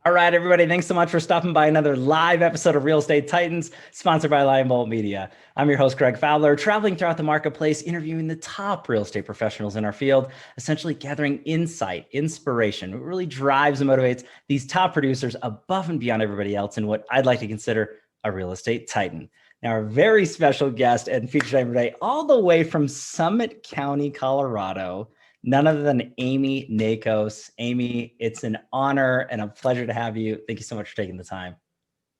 All right, everybody. Thanks so much for stopping by another live episode of Real Estate Titans, sponsored by Lion Bolt Media. I'm your host, Greg Fowler, traveling throughout the marketplace, interviewing the top real estate professionals in our field, essentially gathering insight, inspiration. What really drives and motivates these top producers above and beyond everybody else in what I'd like to consider a real estate titan. Now, our very special guest and featured item today, all the way from Summit County, Colorado, none other than Amy Nakos. Amy, it's an honor and a pleasure to have you. Thank you so much for taking the time.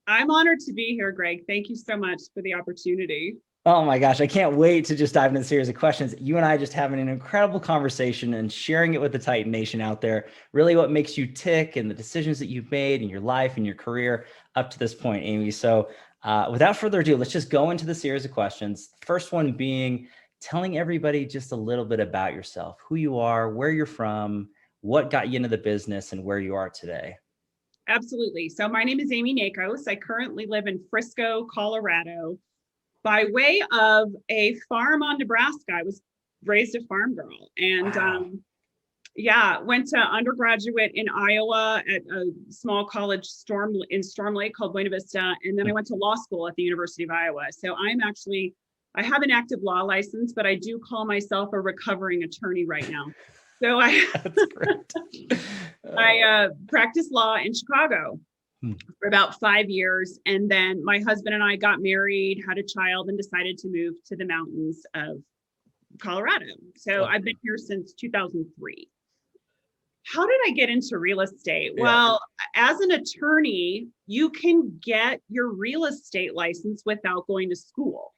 I'm honored to be here, Greg. Thank you so much for the opportunity. Oh my gosh, I can't wait to just dive into the series of questions. You and I just having an incredible conversation and sharing it with the Titan Nation out there, really what makes you tick and the decisions that you've made in your life and your career up to this point, Amy. So without further ado, let's just go into the series of questions. The first one being, telling everybody just a little bit about yourself, who you are, where you're from, what got you into the business, and where you are today. Absolutely. So my name is Amy Nakos. I currently live in Frisco, Colorado. By way of a farm on Nebraska, I was raised a farm girl. And wow. Went to undergraduate in Iowa at a small college in Storm Lake called Buena Vista. And then I went to law school at the University of Iowa. So I have an active law license, but I do call myself a recovering attorney right now. So That's great. I practiced law in Chicago for about 5 years. And then my husband and I got married, had a child, and decided to move to the mountains of Colorado. So I've been here since 2003. How did I get into real estate? Yeah. Well, as an attorney, you can get your real estate license without going to school.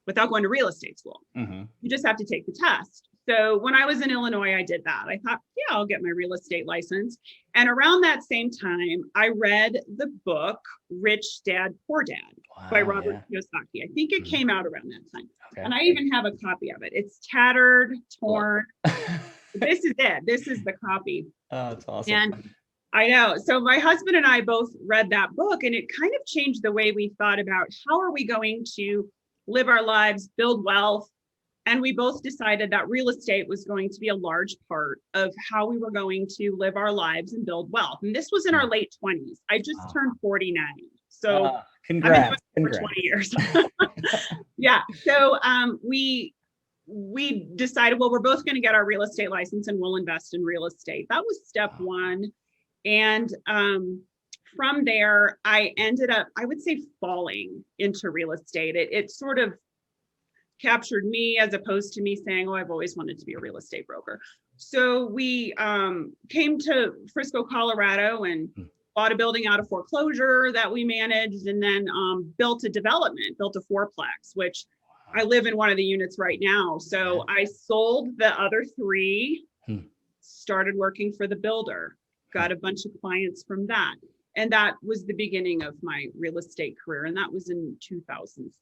Without going to real estate school. Mm-hmm. You just have to take the test. So when I was in Illinois, I did that. I thought, yeah, I'll get my real estate license. And around that same time, I read the book, Rich Dad, Poor Dad by Robert Kiyosaki. I think it came out around that time. Okay. And I even have a copy of it. It's tattered, torn. This is it. This is the copy. Oh, that's awesome. And I know. So my husband and I both read that book, and it kind of changed the way we thought about how are we going to live our lives, build wealth. And we both decided that real estate was going to be a large part of how we were going to live our lives and build wealth. And this was in our late 20s. I just turned 49. So congrats. I've been doing it for 20 years. Yeah. So we decided, well, we're both going to get our real estate license and we'll invest in real estate. That was step one. And from there, I ended up, I would say, falling into real estate. It sort of captured me as opposed to me saying, oh, I've always wanted to be a real estate broker. So we came to Frisco, Colorado, and bought a building out of foreclosure that we managed, and then built a fourplex, which I live in one of the units right now. So I sold the other three, started working for the builder, got a bunch of clients from that. And that was the beginning of my real estate career. And that was in 2006.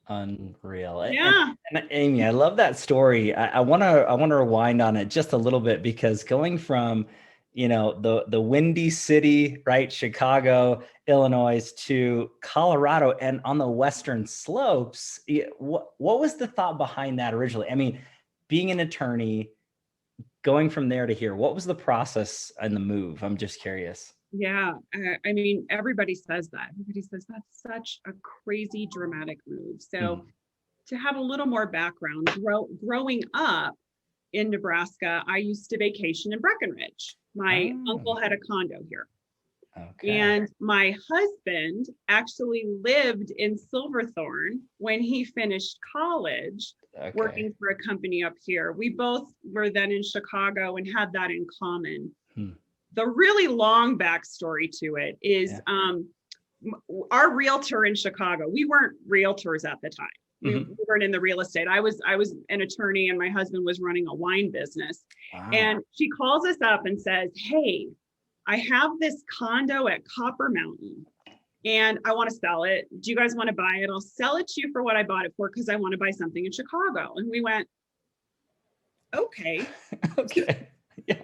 Unreal. Yeah. And Amy, I love that story. I want to rewind on it just a little bit, because going from, the Windy City, right, Chicago, Illinois, to Colorado and on the Western slopes, what was the thought behind that originally? I mean, being an attorney, going from there to here, what was the process and the move? I'm just curious. Yeah. I mean, everybody says that. Everybody says that's such a crazy, dramatic move. So to have a little more background, growing up in Nebraska, I used to vacation in Breckenridge. My uncle had a condo here. Okay. And my husband actually lived in Silverthorne when he finished college, working for a company up here. We both were then in Chicago and had that in common. The really long backstory to it is our realtor in Chicago. We weren't realtors at the time. We weren't in the real estate. I was an attorney, and my husband was running a wine business. Wow. And she calls us up and says, hey, I have this condo at Copper Mountain and I want to sell it. Do you guys want to buy it? I'll sell it to you for what I bought it for, because I want to buy something in Chicago. And we went, okay. Okay. Yeah.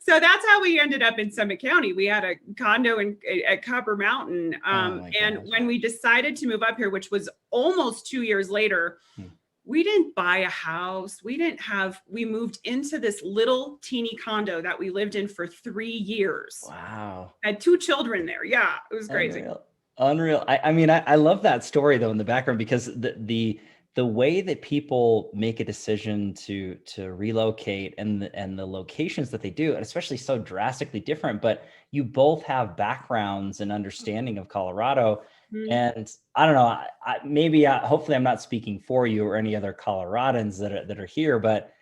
So that's how we ended up in Summit County. We had a condo at Copper Mountain. And when we decided to move up here, which was almost 2 years later, we didn't buy a house. We moved into this little teeny condo that we lived in for 3 years. Wow. Had 2 children there. Yeah, it was crazy. Unreal. I mean, I love that story though in the background, because the way that people make a decision to relocate, and the locations that they do, and especially so drastically different, but you both have backgrounds and understanding of Colorado. Mhm. And I don't know, maybe hopefully I'm not speaking for you or any other Coloradans that are here, but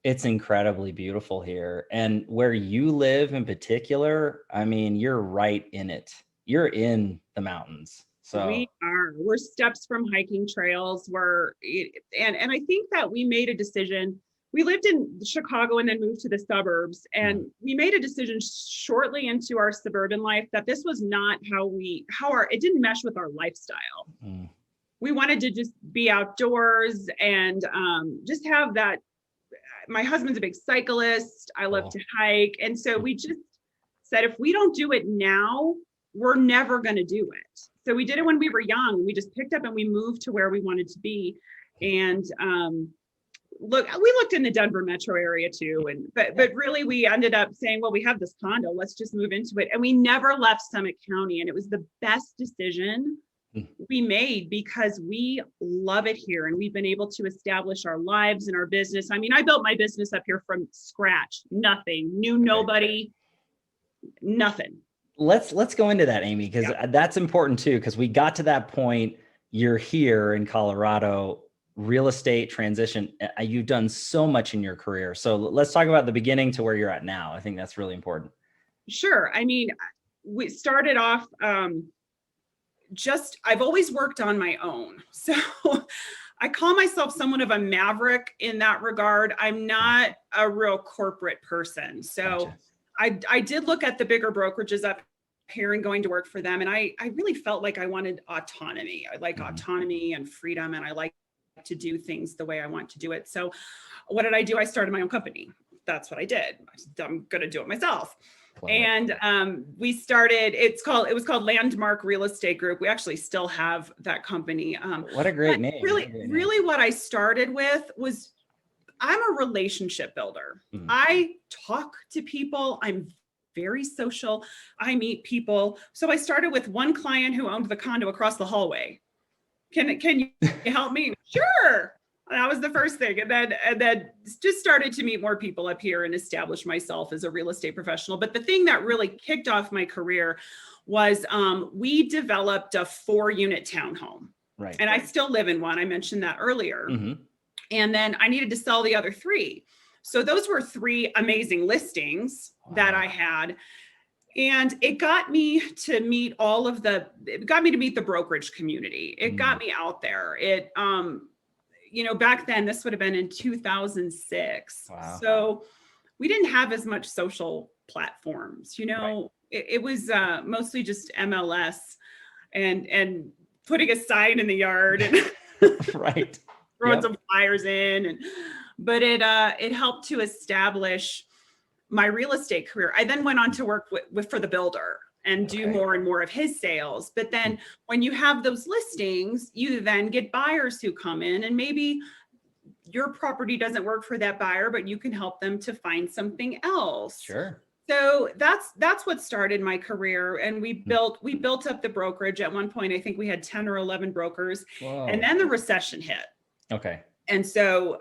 it's incredibly beautiful here. And where you live in particular, I mean, you're right in it. You're in the mountains. So We're steps from hiking trails. And I think that we made a decision. We lived in Chicago and then moved to the suburbs, and we made a decision shortly into our suburban life that this was not it didn't mesh with our lifestyle. We wanted to just be outdoors and just have that. My husband's a big cyclist. I love to hike. And so we just said, if we don't do it now, we're never going to do it. So we did it when we were young. We just picked up and we moved to where we wanted to be. And we looked in the Denver metro area too. But really we ended up saying, well, we have this condo, let's just move into it. And we never left Summit County. And it was the best decision we made, because we love it here and we've been able to establish our lives and our business. I mean, I built my business up here from scratch, nothing, knew nobody, nothing. Let's go into that, Amy, because that's important too, because we got to that point. You're here in Colorado, real estate transition. You've done so much in your career. So let's talk about the beginning to where you're at now. I think that's really important. Sure. I mean, we started off, I've always worked on my own. So I call myself somewhat of a maverick in that regard. I'm not a real corporate person. So gotcha. I did look at the bigger brokerages up here and going to work for them. And I really felt like I wanted autonomy. I like autonomy and freedom, and I like to do things the way I want to do it. So what did I do? I started my own company. That's what I did. I'm going to do it myself. And we started, it was called Landmark Real Estate Group. We actually still have that company. What a great name. Really what I started with was, I'm a relationship builder. I talk to people. I'm very social. I meet people. So I started with one client who owned the condo across the hallway. Can you help me? Sure. That was the first thing. And then just started to meet more people up here and establish myself as a real estate professional. But the thing that really kicked off my career was we developed a 4-unit townhome. Right. And I still live in one. I mentioned that earlier. And then I needed to sell the other 3. So those were 3 amazing listings that I had. And it got me to meet the brokerage community. It got me out there. It, back then, this would have been in 2006. Wow. So we didn't have as much social platforms, right. It was mostly just MLS and putting a sign in the yard and right. throwing some flyers in. But it helped to establish my real estate career. I then went on to work for the builder and do more and more of his sales. But then when you have those listings, you then get buyers who come in, and maybe your property doesn't work for that buyer, but you can help them to find something else. Sure. So that's what started my career. And we built up the brokerage. At one point, I think we had 10 or 11 brokers. Whoa. And then the recession hit. Okay. And so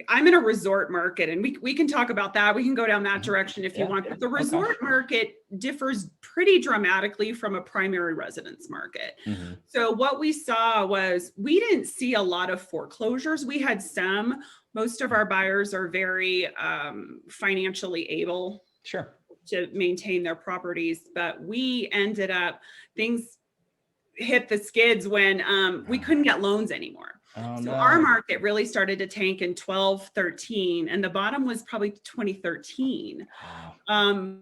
I'm in a resort market, and we can talk about that. We can go down that direction if you want. But the resort market differs pretty dramatically from a primary residence market. So what we saw was, we didn't see a lot of foreclosures. We had some. Most of our buyers are very financially able to maintain their properties. But we ended up, things hit the skids when we couldn't get loans anymore. Our market really started to tank in 12, 13, and the bottom was probably 2013. Wow.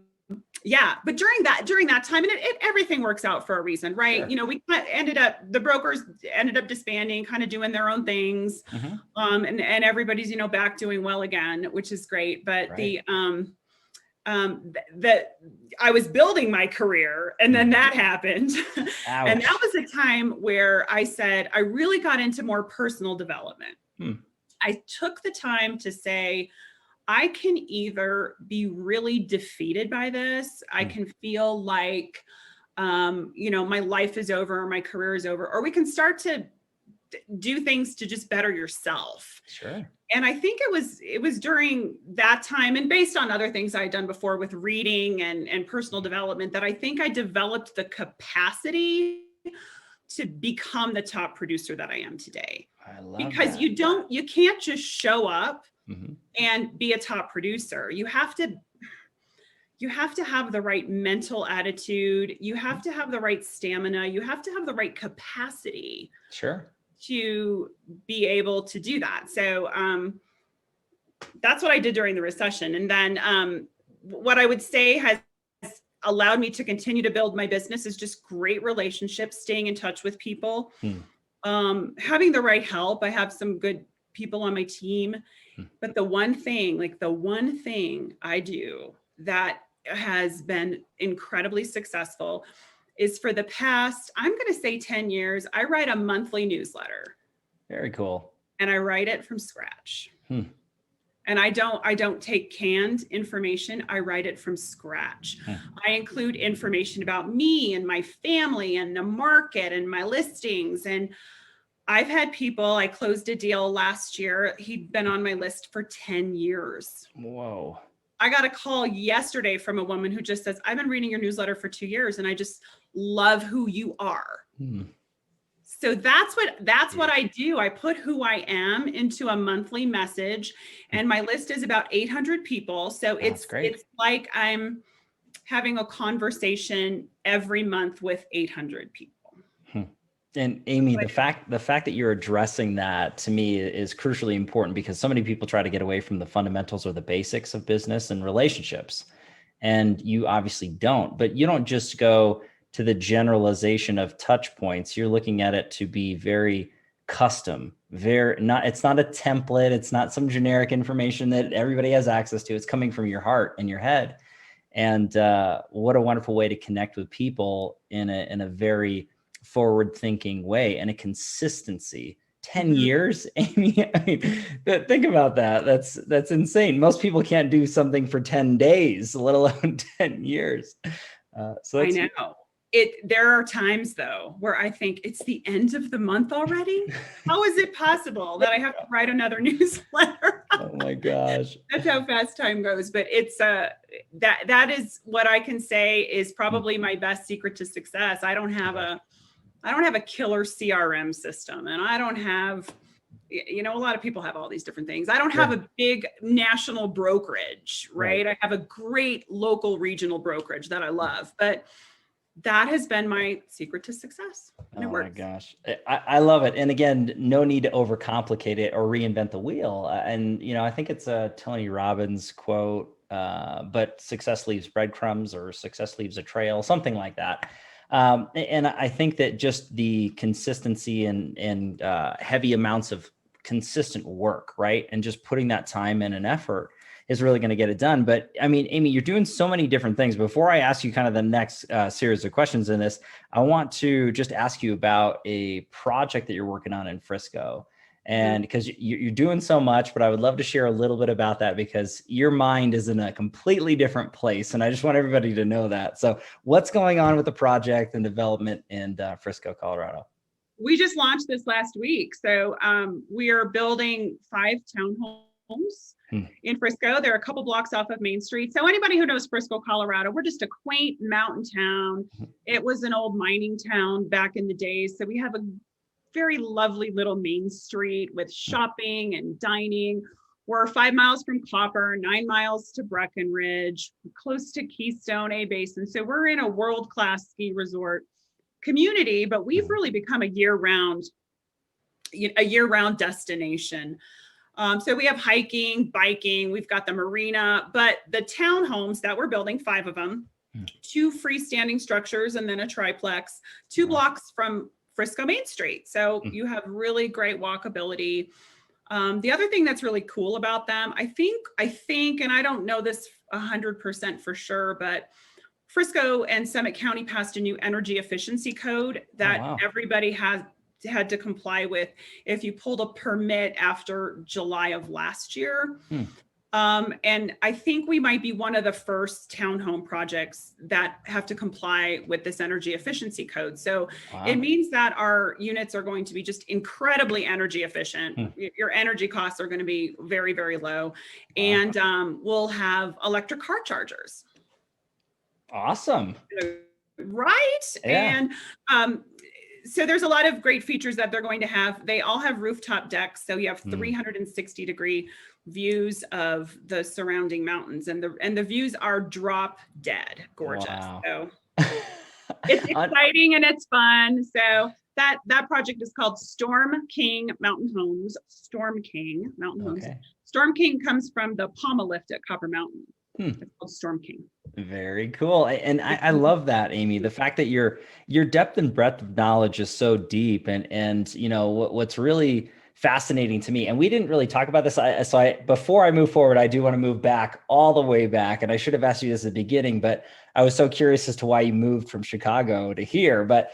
But during that time, and everything works out for a reason, right? Sure. We the brokers ended up disbanding, kind of doing their own things. And everybody's, back doing well again, which is great. But that I was building my career, and then that happened. And that was a time where I said, I really got into more personal development. I took the time to say, I can either be really defeated by this. I can feel like, my life is over, or my career is over, or we can start to do things to just better yourself. Sure. And I think it was during that time, and based on other things I had done before with reading and personal development, that I think I developed the capacity to become the top producer that I am today. I love because that. you can't just show up and be a top producer. You have to have the right mental attitude. You have to have the right stamina. You have to have the right capacity. Sure. To be able to do that. So that's what I did during the recession. And then what I would say has allowed me to continue to build my business is just great relationships, staying in touch with people, having the right help. I have some good people on my team, but the one thing I do that has been incredibly successful is for the past, I'm going to say 10 years, I write a monthly newsletter. Very cool. And I write it from scratch. And I don't take canned information. I write it from scratch. I include information about me and my family and the market and my listings. And I've had people, I closed a deal last year. He'd been on my list for 10 years. Whoa. I got a call yesterday from a woman who just says, I've been reading your newsletter for 2 years and I just love who you are. So that's what I do. I put who I am into a monthly message, and my list is about 800 people. So it's like I'm having a conversation every month with 800 people. And Amy, the fact that you're addressing that, to me, is crucially important, because so many people try to get away from the fundamentals or the basics of business and relationships. And you obviously don't, but you don't just go to the generalization of touch points. You're looking at it to be very custom, it's not a template. It's not some generic information that everybody has access to. It's coming from your heart and your head. And what a wonderful way to connect with people in a very forward thinking way, and a consistency. 10 years, Amy. I mean, think about that. That's insane. Most people can't do something for 10 days, let alone 10 years. So I know. There are times though where I think it's the end of the month already. How is it possible that I have to write another newsletter? Oh my gosh. That's how fast time goes. But it's that is what I can say is probably my best secret to success. I don't have a killer CRM system, and I don't have, a lot of people have all these different things. I don't have a big national brokerage, right? I have a great local regional brokerage that I love, but that has been my secret to success. And it works. My gosh. I love it. And again, no need to overcomplicate it or reinvent the wheel. And, I think it's a Tony Robbins quote, but success leaves breadcrumbs, or success leaves a trail, something like that. And I think that just the consistency and heavy amounts of consistent work, right? And just putting that time in and effort is really going to get it done. But I mean, Amy, you're doing so many different things. Before I ask you kind of the next series of questions in this, I want to just ask you about a project that you're working on in Frisco. And because you're doing so much, but I would love to share a little bit about that, because your mind is in a completely different place. And I just want everybody to know that. So what's going on with the project and development in Frisco, Colorado? We just launched this last week. So we are building 5 townhomes in Frisco. They're a couple blocks off of Main Street. So anybody who knows Frisco, Colorado, we're just a quaint mountain town. It was an old mining town back in the day. So we have a very lovely little main street with shopping and dining. We're 5 miles from Copper, 9 miles to Breckenridge, close to Keystone A Basin. So we're in a world-class ski resort community, but we've really become a year-round destination. So we have hiking, biking, we've got the marina, but the townhomes that we're building, 5 of them, 2 freestanding structures and then a triplex, 2 blocks from Frisco Main Street. So you have really great walkability. The other thing that's really cool about them, I think, and I don't know this 100% for sure, but Frisco and Summit County passed a new energy efficiency code that everybody had to comply with if you pulled a permit after July of last year. And I think we might be one of the first townhome projects that have to comply with this energy efficiency code. So it means that our units are going to be just incredibly energy efficient. Your energy costs are going to be very, very low. And we'll have electric car chargers. Awesome. Right. Yeah. And so there's a lot of great features that they're going to have. They all have rooftop decks. So you have 360-degree views of the surrounding mountains, and the views are drop dead gorgeous. Wow. So it's exciting and it's fun. So that project is called Storm King Mountain Homes. Storm King Mountain Homes. Storm King comes from the Palma lift at Copper Mountain. It's called Storm King. Very cool. And I love that, Amy, the fact that your depth and breadth of knowledge is so deep. And you know, what's really fascinating to me, and we didn't really talk about this. Before I move forward, I do want to move back, all the way back. And I should have asked you this at the beginning, but I was so curious as to why you moved from Chicago to here. But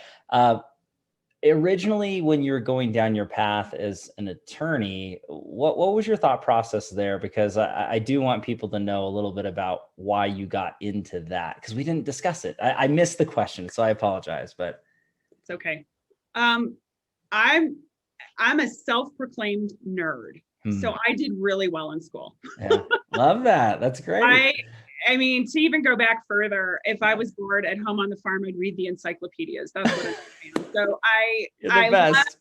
originally, when you were going down your path as an attorney, what was your thought process there? Because I do want people to know a little bit about why you got into that, because we didn't discuss it. I missed the question, so I apologize, but it's okay. I'm a self-proclaimed nerd. So I did really well in school. Yeah, love that. That's great. I mean, to even go back further, if I was bored at home on the farm, I'd read the encyclopedias. That's what I'm saying. So You're the best.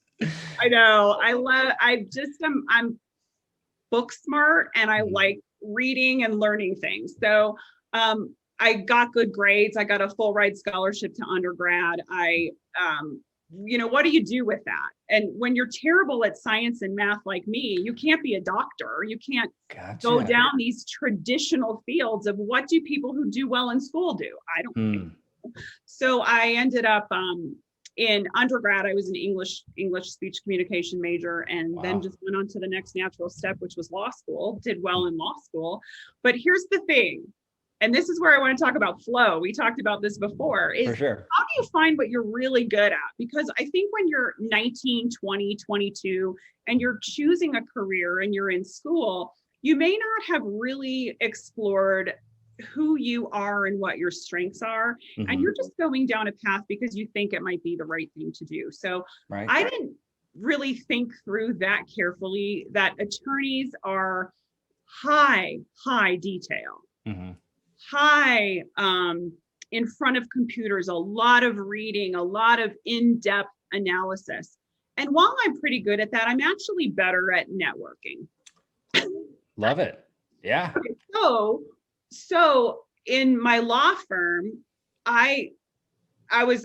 I know. I'm book smart, and I like reading and learning things. So I got good grades. I got a full ride scholarship to undergrad. What do you do with that? And when you're terrible at science and math like me, you can't be a doctor. You can't go down these traditional fields of what do people who do well in school do? I don't think. So I ended up in undergrad, I was an English speech communication major, and then just went on to the next natural step, which was law school. Did well in law school. But here's the thing. And this is where I want to talk about flow. We talked about this before. For sure. How do you find what you're really good at? Because I think when you're 19, 20, 22, and you're choosing a career and you're in school, you may not have really explored who you are and what your strengths are. And you're just going down a path because you think it might be the right thing to do. So I didn't really think through that carefully, that attorneys are high detail. High in front of computers, a lot of reading, a lot of in-depth analysis. And while I'm pretty good at that, I'm actually better at networking. Love it. Yeah. Okay, so in my law firm, I was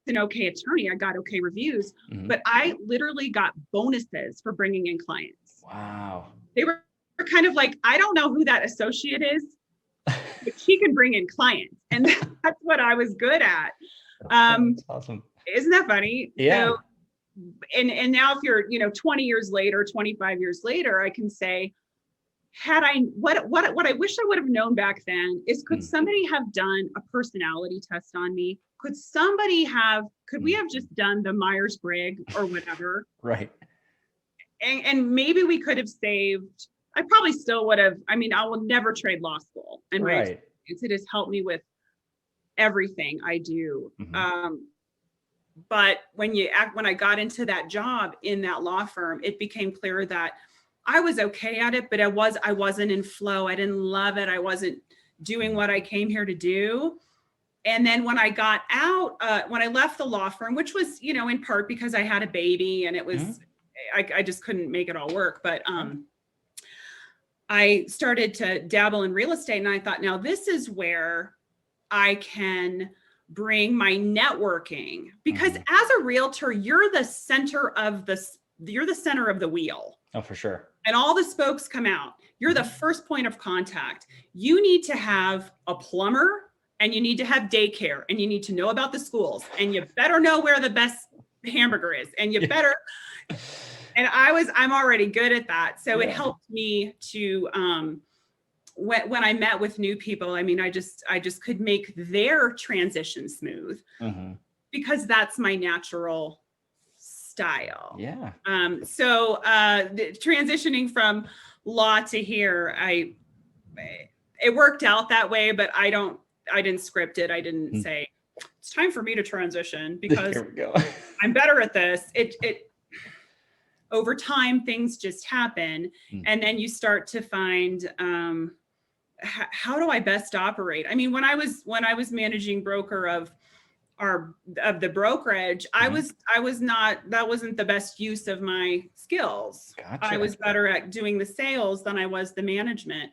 an okay attorney. I got okay reviews, but I literally got bonuses for bringing in clients. Wow. They were kind of like, I don't know who that associate is, but she can bring in clients. And that's what I was good at. That's awesome. Isn't that funny? Yeah. So, and now if you're, 20 years later, 25 years later, I can say, what I wish I would have known back then is, could somebody have done a personality test on me? Could we have just done the Myers-Briggs or whatever? Right. And maybe we could have saved, I probably still would have. I mean, I will never trade law school, and my experience, it has helped me with everything I do. But when I got into that job in that law firm, it became clear that I was okay at it, but I wasn't in flow. I didn't love it. I wasn't doing what I came here to do. And then when I got out, when I left the law firm, which was, in part because I had a baby, and it was, I just couldn't make it all work. But I started to dabble in real estate, and I thought, now this is where I can bring my networking, because as a realtor, you're the center of the wheel. Oh, for sure. And all the spokes come out. You're the first point of contact. You need to have a plumber, and you need to have daycare, and you need to know about the schools, and you better know where the best hamburger is, and you better. And I'm already good at that. So Yeah. it helped me to, when I met with new people, I mean, I just could make their transition smooth because that's my natural style. Yeah. So transitioning from law to here, it worked out that way, but I didn't script it. I didn't say it's time for me to transition because Here we go. I'm better at this. It over time, things just happen. And then you start to find, how do I best operate? I mean, when I was managing broker of the brokerage, I was not, that wasn't the best use of my skills. Gotcha. I was better at doing the sales than I was the management.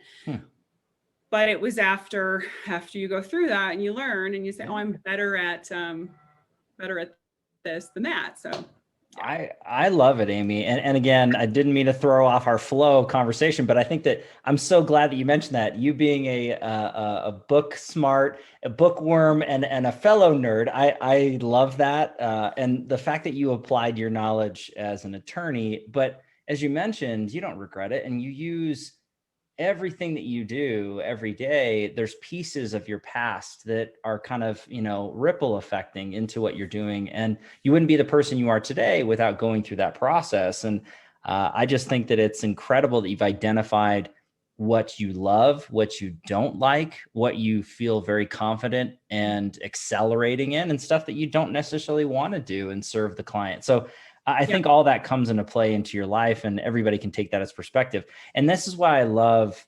But it was after you go through that and you learn and you say, oh, I'm better at this than that. So I love it, Amy. And again, I didn't mean to throw off our flow of conversation, but I think that I'm so glad that you mentioned that. You being a book smart, a bookworm, and a fellow nerd, I love that. And the fact that you applied your knowledge as an attorney, but as you mentioned, you don't regret it, and you use everything that you do every day. There's pieces of your past that are kind of, ripple affecting into what you're doing. And you wouldn't be the person you are today without going through that process. And I just think that it's incredible that you've identified what you love, what you don't like, what you feel very confident and accelerating in, and stuff that you don't necessarily want to do and serve the client. So I think all that comes into play into your life, and everybody can take that as perspective. And this is why I love,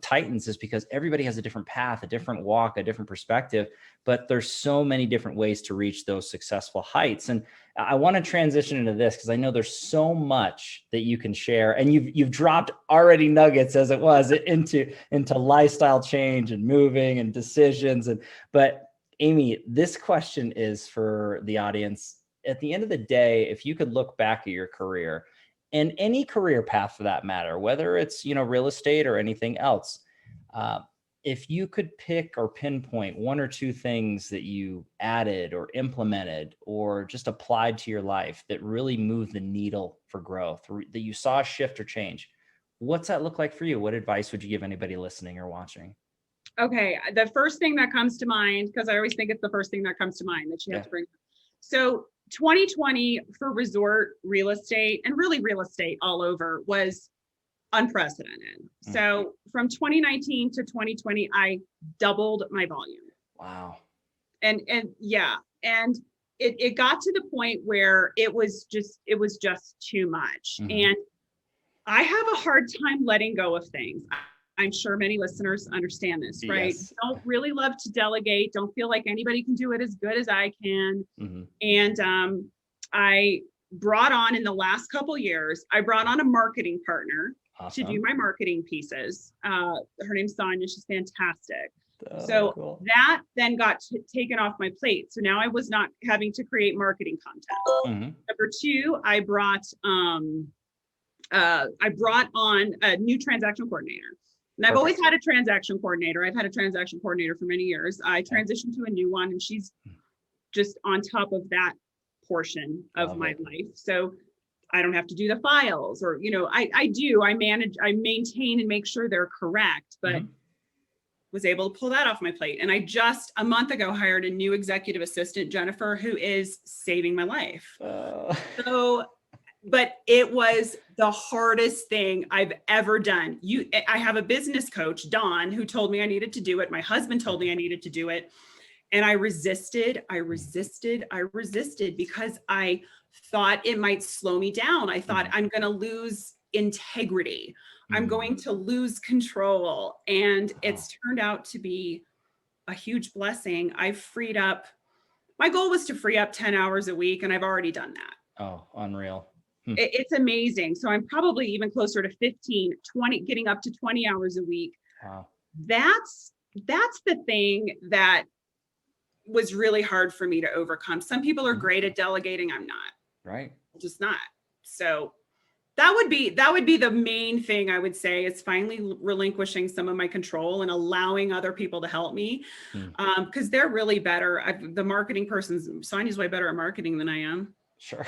Titans, is because everybody has a different path, a different walk, a different perspective, but there's so many different ways to reach those successful heights. And I want to transition into this because I know there's so much that you can share, and you've dropped already nuggets as it was into lifestyle change and moving and decisions. But Amy, this question is for the audience. At the end of the day, if you could look back at your career and any career path for that matter, whether it's, real estate or anything else, if you could pick or pinpoint one or two things that you added or implemented or just applied to your life that really moved the needle for growth, or that you saw a shift or change, what's that look like for you? What advice would you give anybody listening or watching? Okay. The first thing that comes to mind, because I always think it's the first thing that comes to mind that you have to bring. So 2020 for resort real estate, and really real estate all over, was unprecedented. So from 2019 to 2020, I doubled my volume. Wow. And it got to the point where it was just too much. And I have a hard time letting go of things. I'm sure many listeners understand this, right? Yes. Don't really love to delegate. Don't feel like anybody can do it as good as I can. And I brought on, in the last couple of years, I brought on a marketing partner to do my marketing pieces. Her name's Sonia. She's fantastic. Cool. That then got taken off my plate. So now I was not having to create marketing content. Number two, I brought on a new transaction coordinator. And I've always had a transaction coordinator. I've had a transaction coordinator for many years. I transitioned to a new one, and she's just on top of that portion of my life. So I don't have to do the files, or, I manage, I maintain and make sure they're correct, but was able to pull that off my plate. And I just a month ago hired a new executive assistant, Jennifer, who is saving my life. But it was the hardest thing I've ever done. I have a business coach, Dawn, who told me I needed to do it. My husband told me I needed to do it. And I resisted because I thought it might slow me down. I thought I'm going to lose integrity. I'm going to lose control. And it's turned out to be a huge blessing. I've freed up. My goal was to free up 10 hours a week, and I've already done that. Oh, unreal. It's amazing. So I'm probably even closer to 15, 20, getting up to 20 hours a week. Wow. That's the thing that was really hard for me to overcome. Some people are great at delegating. I'm not. Right. I'm just not. So that would be the main thing I would say, is finally relinquishing some of my control and allowing other people to help me. Because they're really better. The marketing person's, Sonia's way better at marketing than I am. Sure.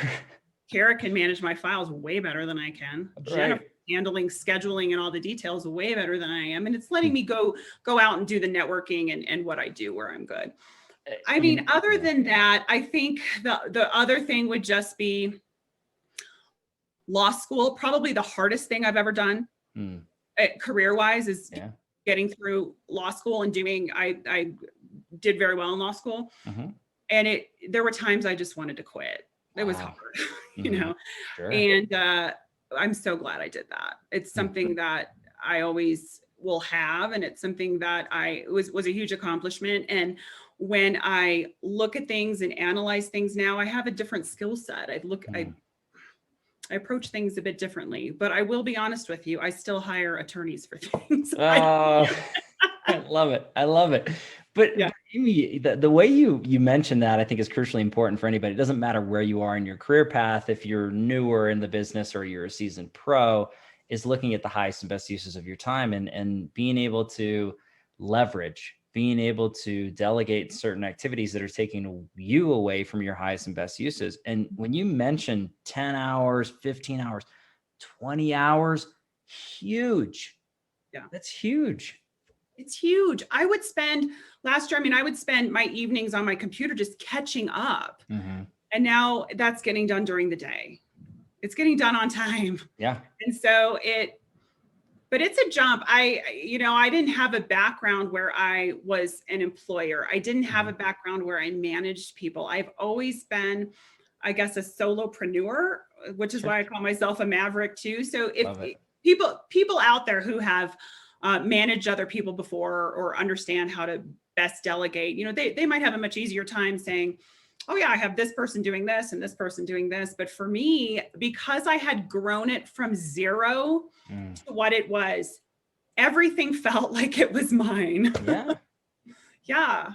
Kara can manage my files way better than I can. Jennifer handling scheduling and all the details way better than I am. And it's letting me go out and do the networking and what I do where I'm good. I mean, other than that, I think the other thing would just be law school. Probably the hardest thing I've ever done career-wise is getting through law school and I did very well in law school. And there were times I just wanted to quit. It was hard, you know, and I'm so glad I did that. It's something that I always will have. And it's something that was a huge accomplishment. And when I look at things and analyze things now, I have a different skill set. I approach things a bit differently, but I will be honest with you. I still hire attorneys for things. I love it. I love it. But Amy, the way you mentioned that, I think is crucially important for anybody. It doesn't matter where you are in your career path. If you're newer in the business or you're a seasoned pro, is looking at the highest and best uses of your time and being able to leverage, being able to delegate certain activities that are taking you away from your highest and best uses. And when you mention 10 hours, 15 hours, 20 hours, huge. Yeah, that's huge. It's huge. I would spend my evenings on my computer just catching up. And now that's getting done during the day. It's getting done on time. Yeah. And so but it's a jump. I didn't have a background where I was an employer. I didn't have a background where I managed people. I've always been, I guess, a solopreneur, which is why I call myself a maverick too. So if people out there who have managed other people before or understand how to best delegate, they might have a much easier time saying, oh yeah, I have this person doing this and this person doing this. But for me, because I had grown it from zero to what it was, everything felt like it was mine. Yeah. Yeah.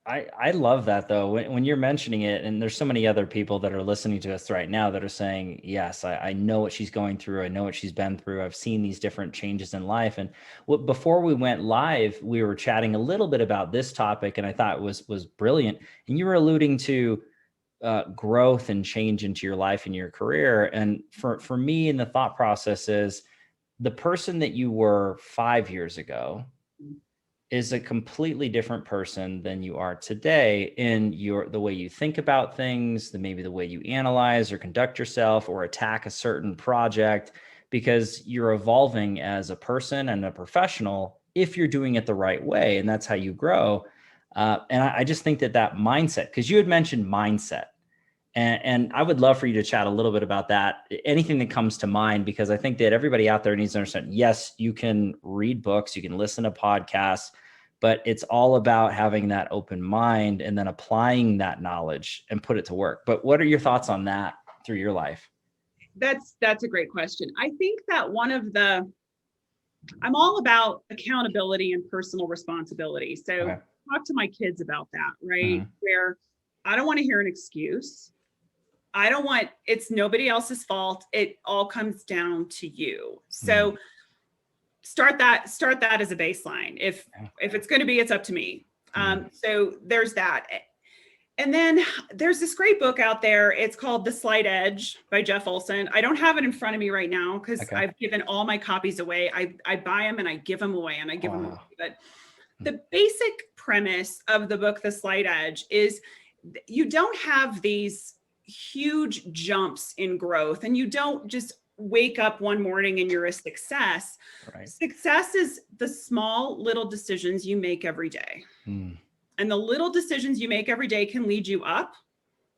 I love that though. When you're mentioning it, and there's so many other people that are listening to us right now that are saying, yes, I know what she's going through. I know what she's been through. I've seen these different changes in life. And before we went live, we were chatting a little bit about this topic, and I thought it was brilliant. And you were alluding to growth and change into your life and your career. And for me, in the thought process is the person that you were 5 years ago is a completely different person than you are today in the way you think about things, maybe the way you analyze or conduct yourself or attack a certain project, because you're evolving as a person and a professional if you're doing it the right way. And that's how you grow. And I just think that mindset, because you had mentioned mindset, and I would love for you to chat a little bit about that, anything that comes to mind, because I think that everybody out there needs to understand, yes, you can read books, you can listen to podcasts, but it's all about having that open mind and then applying that knowledge and put it to work. But what are your thoughts on that through your life? That's a great question. I think that I'm all about accountability and personal responsibility. So talk to my kids about that, right? Where I don't want to hear an excuse. It's nobody else's fault. It all comes down to you. So start that as a baseline. If it's going to be, it's up to me. So there's that. And then there's this great book out there. It's called The Slight Edge by Jeff Olson. I don't have it in front of me right now because I've given all my copies away. I buy them and I give them away and I give them away. But the basic premise of the book, The Slight Edge, is you don't have these huge jumps in growth, and you don't just wake up one morning and you're a success. Right. Success is the small little decisions you make every day. And the little decisions you make every day can lead you up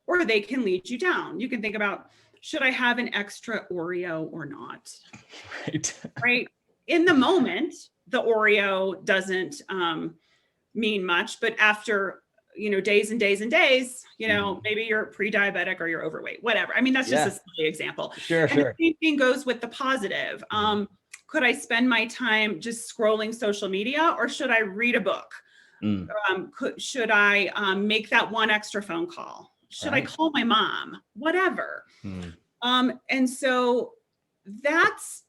or they can lead you down. You can think about, should I have an extra Oreo or not? Right. In the moment, the Oreo doesn't mean much, but after days and days and days, maybe you're pre-diabetic or you're overweight, whatever. I mean, that's just a silly example. Sure. The same thing goes with the positive. Could I spend my time just scrolling social media, or should I read a book? Should I make that one extra phone call? Should I call my mom? Whatever. And so that's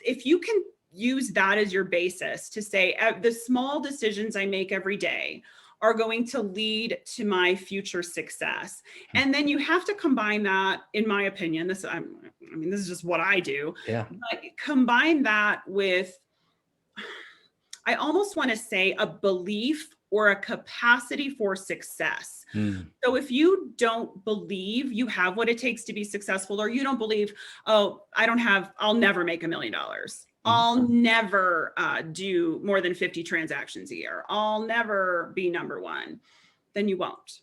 if you can use that as your basis to say the small decisions I make every day are going to lead to my future success. And then you have to combine that, in my opinion, this is just what I do. Yeah. But combine that with, I almost want to say, a belief or a capacity for success. So if you don't believe you have what it takes to be successful, or you don't believe, oh, I'll never make $1 million. I'll never do more than 50 transactions a year. I'll never be number one. Then you won't.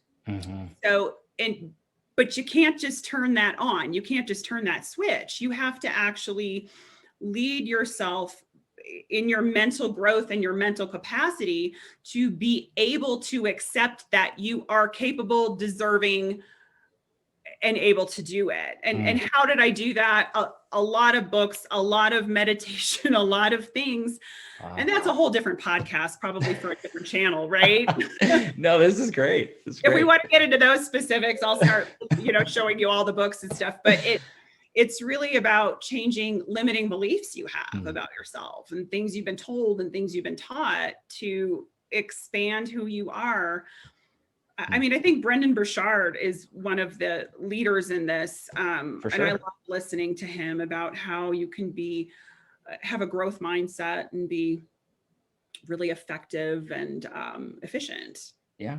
So, but you can't just turn that on. You can't just turn that switch. You have to actually lead yourself in your mental growth and your mental capacity to be able to accept that you are capable, deserving, and able to do it. And how did I do that? A lot of books, a lot of meditation, a lot of things. And that's a whole different podcast, probably for a different channel, right? No, this is great. If we want to get into those specifics, I'll start, showing you all the books and stuff. But it's really about changing limiting beliefs you have about yourself, and things you've been told and things you've been taught, to expand who you are. I mean, I think Brendan Burchard is one of the leaders in this. For sure. And I love listening to him about how you can have a growth mindset and be really effective and efficient. Yeah.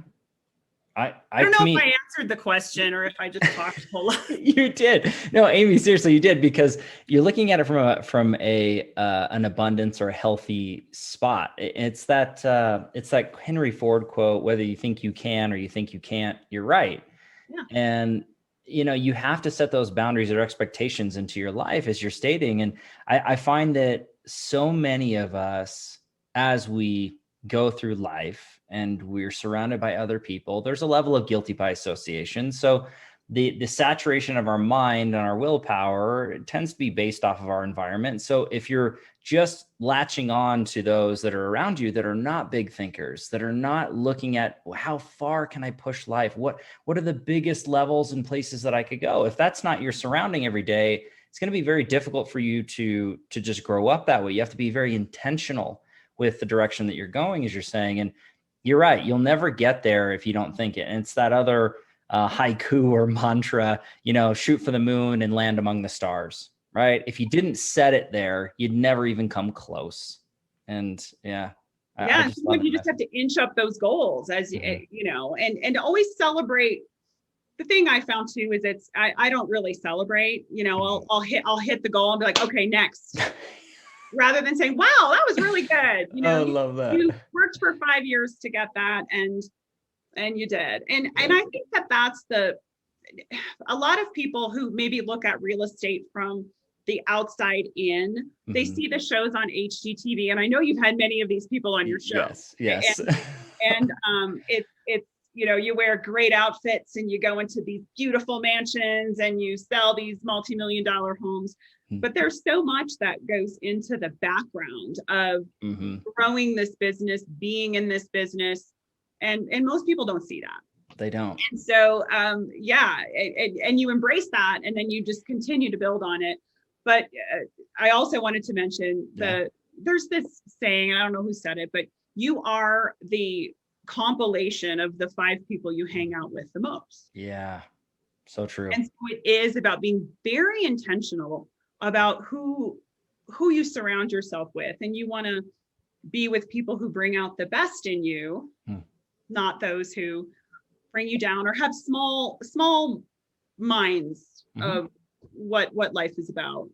I don't know if I answered the question or if I just talked a whole lot. You did. No, Amy, seriously, you did, because you're looking at it from an abundance or a healthy spot. It's that Henry Ford quote, whether you think you can or you think you can't, you're right. Yeah. And you have to set those boundaries or expectations into your life, as you're stating. And I find that so many of us, as we go through life and we're surrounded by other people, there's a level of guilty by association. So the saturation of our mind and our willpower tends to be based off of our environment. So if you're just latching on to those that are around you that are not big thinkers, that are not looking at how far can I push life? What are the biggest levels and places that I could go? If that's not your surrounding every day, it's going to be very difficult for you to just grow up that way. You have to be very intentional with the direction that you're going, as you're saying. And you're right, you'll never get there if you don't think it. And it's that other haiku or mantra, shoot for the moon and land among the stars, right? If you didn't set it there, you'd never even come close. And I just love you just have to inch up those goals, as and always celebrate. The thing I found too is I don't really celebrate, I'll hit the goal and be like, okay, next. Rather than saying, wow, that was really good. I love that. You worked for 5 years to get that, and you did. And I think that's a lot of people who maybe look at real estate from the outside in, they see the shows on HGTV. And I know you've had many of these people on your show. Yes. And it's, you wear great outfits and you go into these beautiful mansions and you sell these multi-million-dollar homes. But there's so much that goes into the background of growing this business, being in this business. And most people don't see that. They don't. And so, and you embrace that, and then you just continue to build on it. But I also wanted to mention there's this saying, and I don't know who said it, but you are the compilation of the 5 people you hang out with the most. Yeah, so true. And so it is about being very intentional about who you surround yourself with. And you want to be with people who bring out the best in you, not those who bring you down or have small minds of what life is about.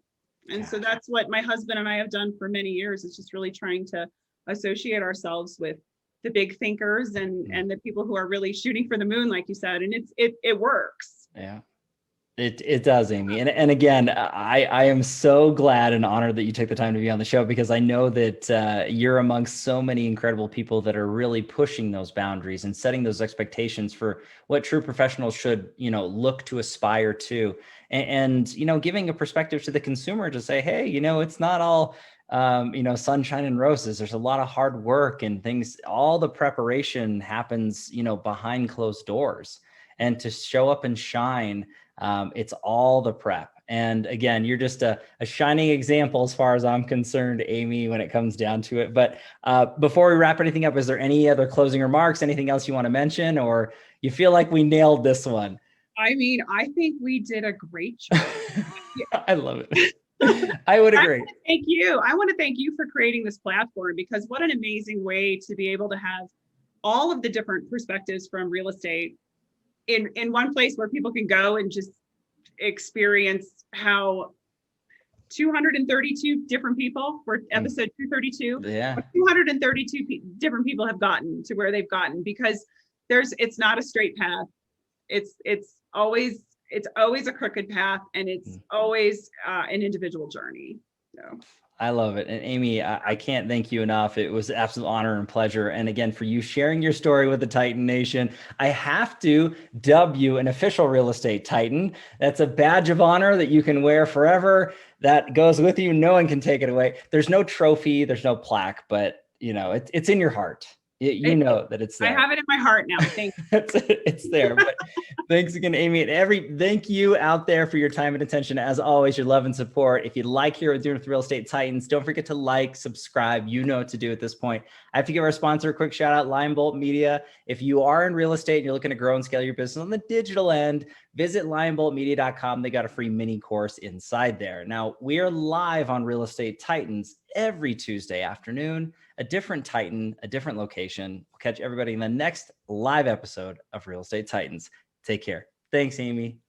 And so that's what my husband and I have done for many years. It's just really trying to associate ourselves with the big thinkers and the people who are really shooting for the moon, like you said. And it works. Yeah. It does, Amy. And again, I am so glad and honored that you took the time to be on the show, because I know that you're amongst so many incredible people that are really pushing those boundaries and setting those expectations for what true professionals should, look to aspire to, and giving a perspective to the consumer to say, hey, it's not all, sunshine and roses. There's a lot of hard work and things. All the preparation happens, behind closed doors, and to show up and shine. It's all the prep. And again, you're just a shining example as far as I'm concerned, Amy, when it comes down to it. But before we wrap anything up, is there any other closing remarks, anything else you want to mention, or you feel like we nailed this one? I mean, I think we did a great job. I love it. I would agree. Thank you. I want to thank you for creating this platform, because what an amazing way to be able to have all of the different perspectives from real estate in one place where people can go and just experience how 232 different people for episode 232. Yeah. 232 different people have gotten to where they've gotten, because it's not a straight path. It's always a crooked path, and it's always an individual journey. So I love it. And Amy, I can't thank you enough. It was an absolute honor and pleasure. And again, for you sharing your story with the Titan Nation, I have to dub you an official real estate Titan. That's a badge of honor that you can wear forever. That goes with you. No one can take it away. There's no trophy, there's no plaque, but it's in your heart. You know that it's there. I have it in my heart now. Thank you. It's there. But thanks again, Amy. And thank you out there for your time and attention. As always, your love and support. If you like here with Real Estate Titans, don't forget to like, subscribe. You know what to do at this point. I have to give our sponsor a quick shout out, Lion Bolt Media. If you are in real estate and you're looking to grow and scale your business on the digital end, visit lionboltmedia.com. They got a free mini course inside there. Now, we are live on Real Estate Titans every Tuesday afternoon, a different Titan, a different location. We'll catch everybody in the next live episode of Real Estate Titans. Take care. Thanks, Amy.